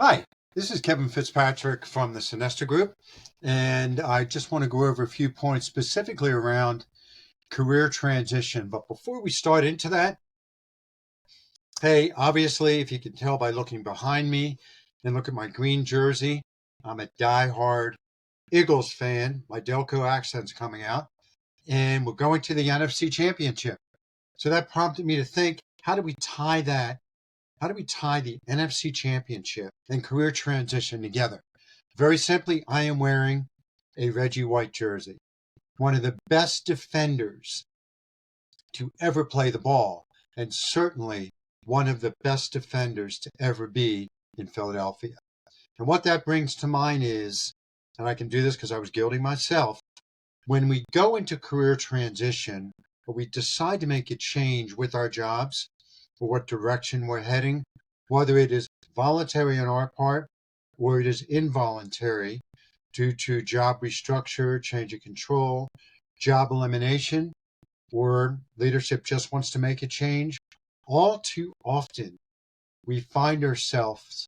Hi, this is Kevin Fitzpatrick from the Cnesta Group, and I just want to go over a few points specifically around career transition. But before we start into that, hey, obviously, if you can tell by looking behind me and look at my green jersey, I'm a diehard Eagles fan. My Delco accent's coming out, and we're going to the NFC Championship. So that prompted me to think, how do we tie that? How do we tie the NFC Championship and career transition together? Very simply, I am wearing a Reggie White jersey, one of the best defenders to ever play the ball, and certainly one of the best defenders to ever be in Philadelphia. And what that brings to mind is, and I can do this because I was guilty myself, when we go into career transition, or we decide to make a change with our jobs, or what direction we're heading, whether it is voluntary on our part or it is involuntary due to job restructure, change of control, job elimination, or leadership just wants to make a change, all too often we find ourselves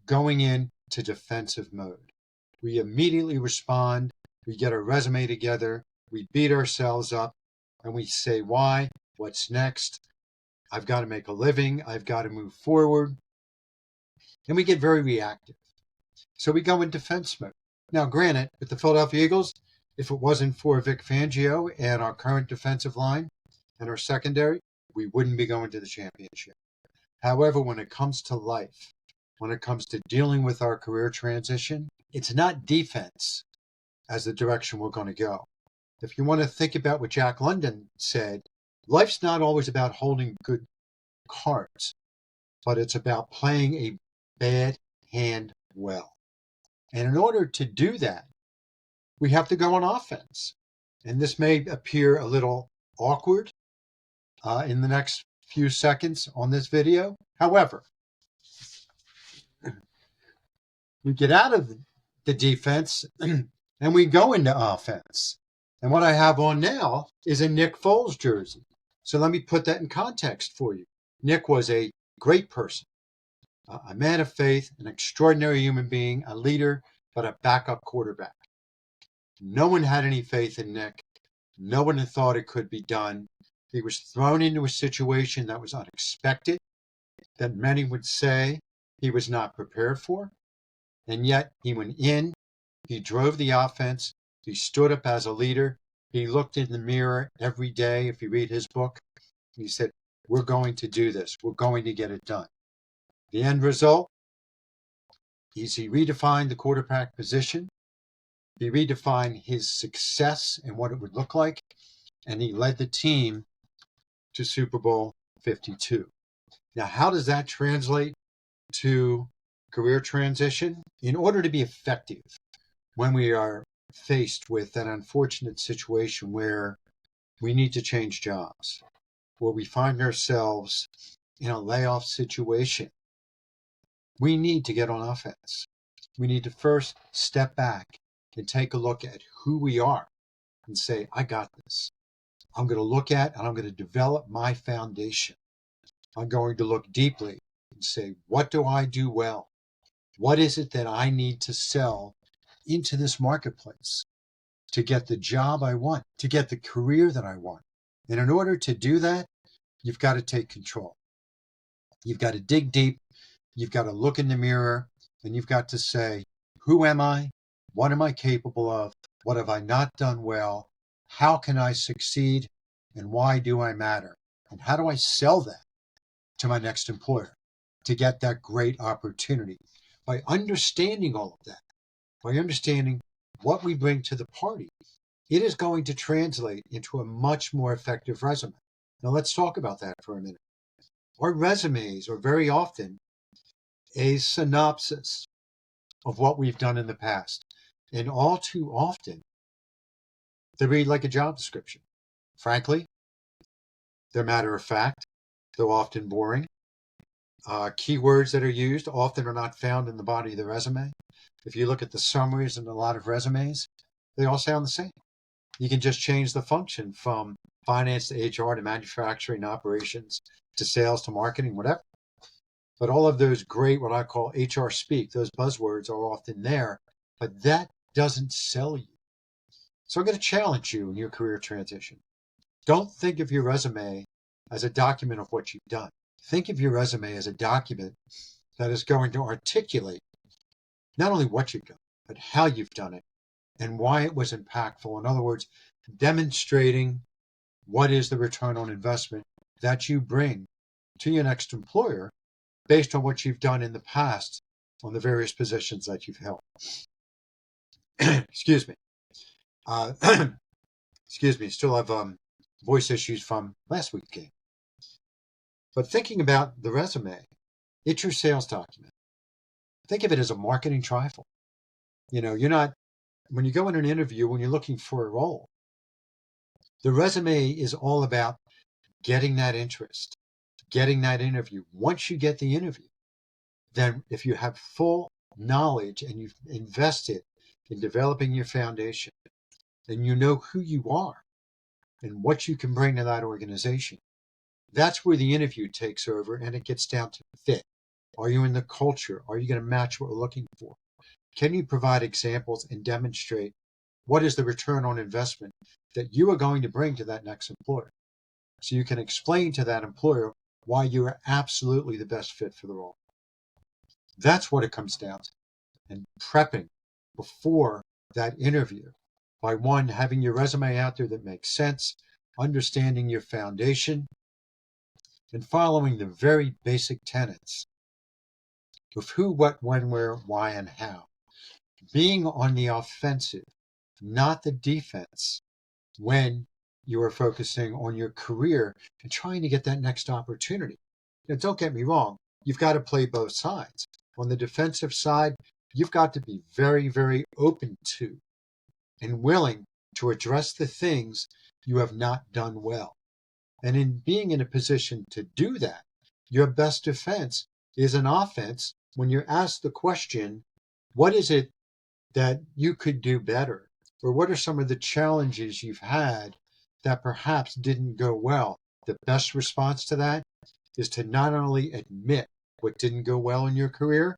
going into defensive mode. We immediately respond, we get our resume together, we beat ourselves up, and we say, why? What's next? I've got to make a living. I've got to move forward. And we get very reactive. So we go in defense mode. Now, granted, with the Philadelphia Eagles, if it wasn't for Vic Fangio and our current defensive line and our secondary, we wouldn't be going to the championship. However, when it comes to life, when it comes to dealing with our career transition, it's not defense as the direction we're going to go. If you want to think about what Jack London said, life's not always about holding good cards, but it's about playing a bad hand well. And in order to do that, we have to go on offense. And this may appear a little awkward in the next few seconds on this video. However, we get out of the defense and we go into offense. And what I have on now is a Nick Foles jersey. So let me put that in context for you. Nick was a great person, a man of faith, an extraordinary human being, a leader, but a backup quarterback. No one had any faith in Nick. No one had thought it could be done. He was thrown into a situation that was unexpected, that many would say he was not prepared for. And yet he went in, he drove the offense, he stood up as a leader, he looked in the mirror every day. If you read his book, he said, we're going to do this. We're going to get it done. The end result is he redefined the quarterback position. He redefined his success and what it would look like. And he led the team to Super Bowl 52. Now, how does that translate to career transition? In order to be effective when we are faced with an unfortunate situation where we need to change jobs, or we find ourselves in a layoff situation, we need to get on offense. We need to first step back and take a look at who we are and say, I got this. I'm going to look at and I'm going to develop my foundation. I'm going to look deeply and say, what do I do well? What is it that I need to sell into this marketplace to get the job I want, to get the career that I want? And in order to do that, you've got to take control. You've got to dig deep. You've got to look in the mirror and you've got to say, who am I? What am I capable of? What have I not done well? How can I succeed? And why do I matter? And how do I sell that to my next employer to get that great opportunity? By understanding all of that, by understanding what we bring to the party, it is going to translate into a much more effective resume. Now let's talk about that for a minute. Our resumes are very often a synopsis of what we've done in the past. And all too often, they read like a job description. Frankly, they're matter of fact. They're often boring. Keywords that are used often are not found in the body of the resume. If you look at the summaries in a lot of resumes, they all sound the same. You can just change the function from finance to HR to manufacturing operations to sales to marketing, whatever. But all of those great, what I call HR speak, those buzzwords are often there, but that doesn't sell you. So I'm going to challenge you in your career transition. Don't think of your resume as a document of what you've done. Think of your resume as a document that is going to articulate not only what you've done, but how you've done it and why it was impactful. In other words, demonstrating what is the return on investment that you bring to your next employer based on what you've done in the past on the various positions that you've held. Excuse me. Excuse me. Still have voice issues from last week's game. But thinking about the resume, it's your sales document. Think of it as a marketing trifle. You're not, when you go in an interview, when you're looking for a role, the resume is all about getting that interest, getting that interview. Once you get the interview, then if you have full knowledge and you've invested in developing your foundation, then you know who you are and what you can bring to that organization. That's where the interview takes over and it gets down to fit. Are you in the culture? Are you going to match what we're looking for? Can you provide examples and demonstrate what is the return on investment that you are going to bring to that next employer? So you can explain to that employer why you are absolutely the best fit for the role. That's what it comes down to. And prepping before that interview by one, having your resume out there that makes sense, understanding your foundation, and following the very basic tenets of who, what, when, where, why, and how. Being on the offensive, not the defense, when you are focusing on your career and trying to get that next opportunity. Now, don't get me wrong, you've got to play both sides. On the defensive side, you've got to be very, very open to and willing to address the things you have not done well. And in being in a position to do that, your best defense is an offense when you're asked the question, what is it that you could do better? Or what are some of the challenges you've had that perhaps didn't go well? The best response to that is to not only admit what didn't go well in your career,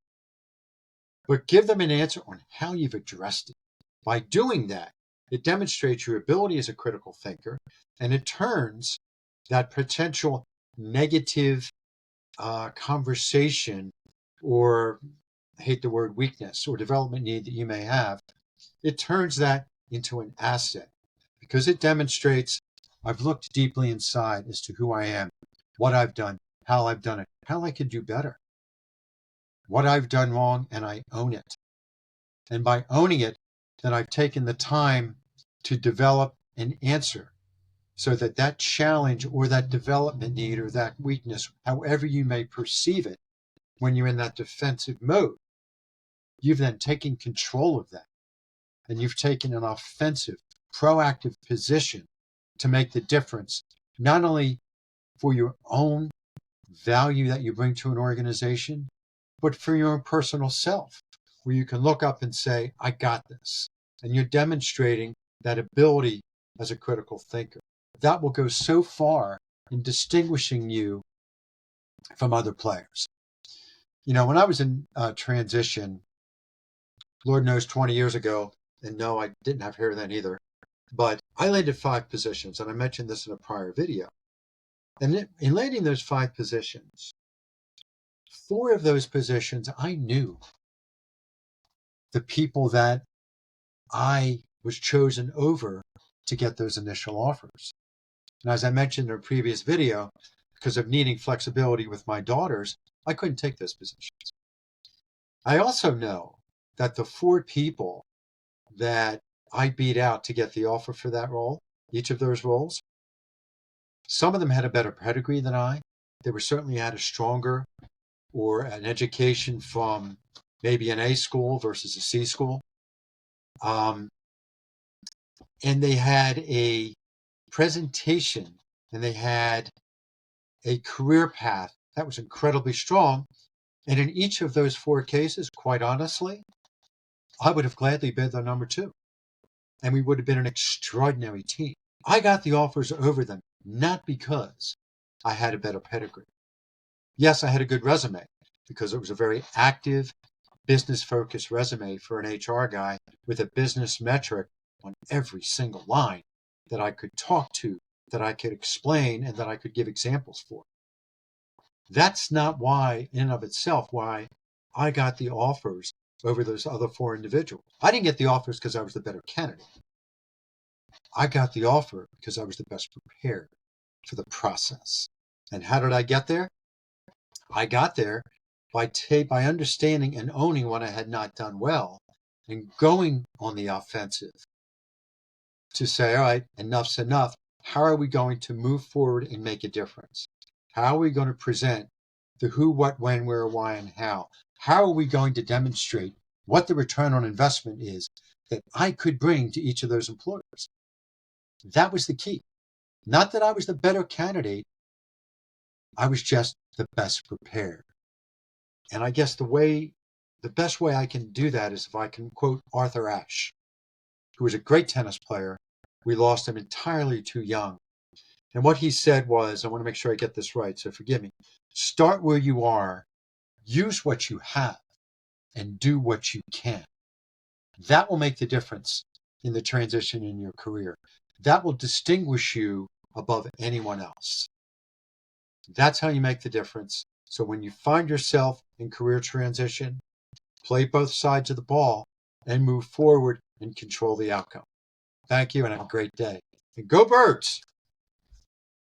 but give them an answer on how you've addressed it. By doing that, it demonstrates your ability as a critical thinker, and it turns that potential negative conversation, or I hate the word weakness, or development need that you may have, it turns that into an asset because it demonstrates I've looked deeply inside as to who I am, what I've done, how I've done it, how I could do better, what I've done wrong, and I own it. And by owning it, then I've taken the time to develop an answer so that that challenge or that development need or that weakness, however you may perceive it, when you're in that defensive mode, you've then taken control of that. And you've taken an offensive, proactive position to make the difference, not only for your own value that you bring to an organization, but for your own personal self, where you can look up and say, I got this. And you're demonstrating that ability as a critical thinker. That will go so far in distinguishing you from other players. When I was in transition, Lord knows 20 years ago, and no, I didn't have hair then either, but I landed 5 positions, and I mentioned this in a prior video. And in landing those 5 positions, 4 of those positions, I knew the people that I was chosen over to get those initial offers. And as I mentioned in a previous video, because of needing flexibility with my daughters, I couldn't take those positions. I also know that the 4 people that I beat out to get the offer for that role, each of those roles, some of them had a better pedigree than I. They were certainly had a stronger or an education from maybe an A school versus a C school. And they had a presentation and they had a career path that was incredibly strong. And in each of those 4 cases, quite honestly, I would have gladly been the number 2. And we would have been an extraordinary team. I got the offers over them, not because I had a better pedigree. Yes, I had a good resume, because it was a very active, business-focused resume for an HR guy with a business metric on every single line that I could talk to, that I could explain, and that I could give examples for. That's not why, in and of itself, why I got the offers over those other 4 individuals. I didn't get the offers because I was the better candidate. I got the offer because I was the best prepared for the process. And how did I get there? I got there by understanding and owning what I had not done well and going on the offensive to say, all right, enough's enough. How are we going to move forward and make a difference? How are we going to present the who, what, when, where, why, and how? How are we going to demonstrate what the return on investment is that I could bring to each of those employers? That was the key. Not that I was the better candidate, I was just the best prepared. And I guess the best way I can do that is if I can quote Arthur Ashe, who was a great tennis player. We lost him entirely too young. And what he said was, I want to make sure I get this right, so forgive me. Start where you are, use what you have, and do what you can. That will make the difference in the transition in your career. That will distinguish you above anyone else. That's how you make the difference. So when you find yourself in career transition, play both sides of the ball and move forward and control the outcome. Thank you and have a great day. And go Birds!